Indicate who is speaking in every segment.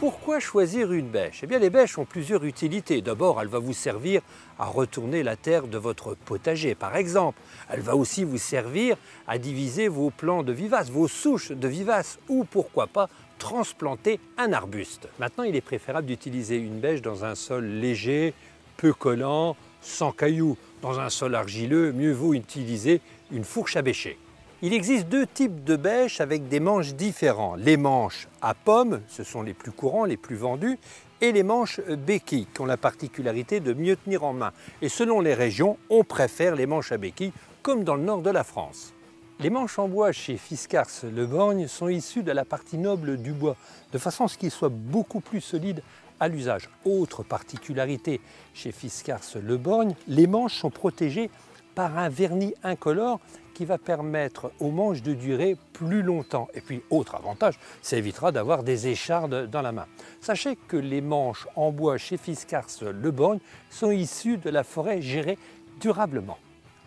Speaker 1: Pourquoi choisir une bêche? Eh bien, les bêches ont plusieurs utilités. D'abord, elle va vous servir à retourner la terre de votre potager, par exemple. Elle va aussi vous servir à diviser vos plants de vivaces, vos souches de vivaces, ou pourquoi pas transplanter un arbuste. Maintenant, il est préférable d'utiliser une bêche dans un sol léger, peu collant, sans cailloux. Dans un sol argileux, mieux vaut utiliser une fourche à bêcher. Il existe deux types de bêches avec des manches différents. Les manches à pomme, ce sont les plus courants, les plus vendus, et les manches béquilles, qui ont la particularité de mieux tenir en main. Et selon les régions, on préfère les manches à béquilles, comme dans le nord de la France. Les manches en bois chez Fiskars-Le Borgne sont issues de la partie noble du bois, de façon à ce qu'ils soient beaucoup plus solides à l'usage. Autre particularité chez Fiskars-Le Borgne, les manches sont protégées par un vernis incolore qui va permettre aux manches de durer plus longtemps. Et puis, autre avantage, ça évitera d'avoir des échardes dans la main. Sachez que les manches en bois chez Fiskars-Le Borgne sont issues de la forêt gérée durablement.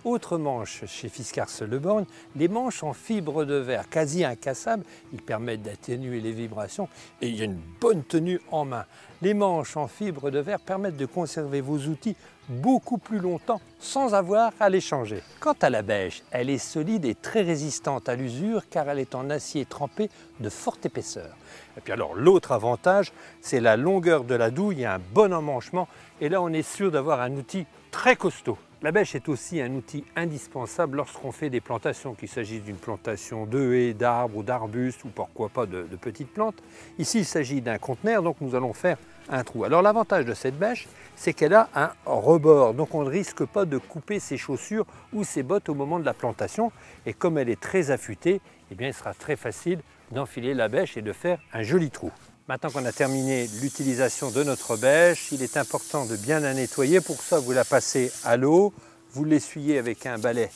Speaker 1: Autre manche chez Fiskars-Le Borgne, les manches en fibre de verre, quasi incassables, ils permettent d'atténuer les vibrations et il y a une bonne tenue en main. Les manches en fibre de verre permettent de conserver vos outils beaucoup plus longtemps sans avoir à les changer. Quant à la bêche, elle est solide et très résistante à l'usure car elle est en acier trempé de forte épaisseur. Et puis alors l'autre avantage, c'est la longueur de la douille, il y a un bon emmanchement et là on est sûr d'avoir un outil très costaud. La bêche est aussi un outil indispensable lorsqu'on fait des plantations, qu'il s'agisse d'une plantation de haies, d'arbres ou d'arbustes ou pourquoi pas de petites plantes. Ici, il s'agit d'un conteneur, donc nous allons faire un trou. Alors l'avantage de cette bêche, c'est qu'elle a un rebord, donc on ne risque pas de couper ses chaussures ou ses bottes au moment de la plantation. Et comme elle est très affûtée, eh bien, il sera très facile d'enfiler la bêche et de faire un joli trou. Maintenant qu'on a terminé l'utilisation de notre bêche, il est important de bien la nettoyer. Pour ça, vous la passez à l'eau, vous l'essuyez avec un balai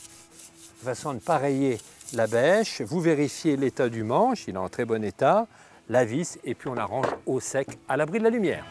Speaker 1: de façon à ne pas rayer la bêche. Vous vérifiez l'état du manche, il est en très bon état, la vis et puis on la range au sec à l'abri de la lumière.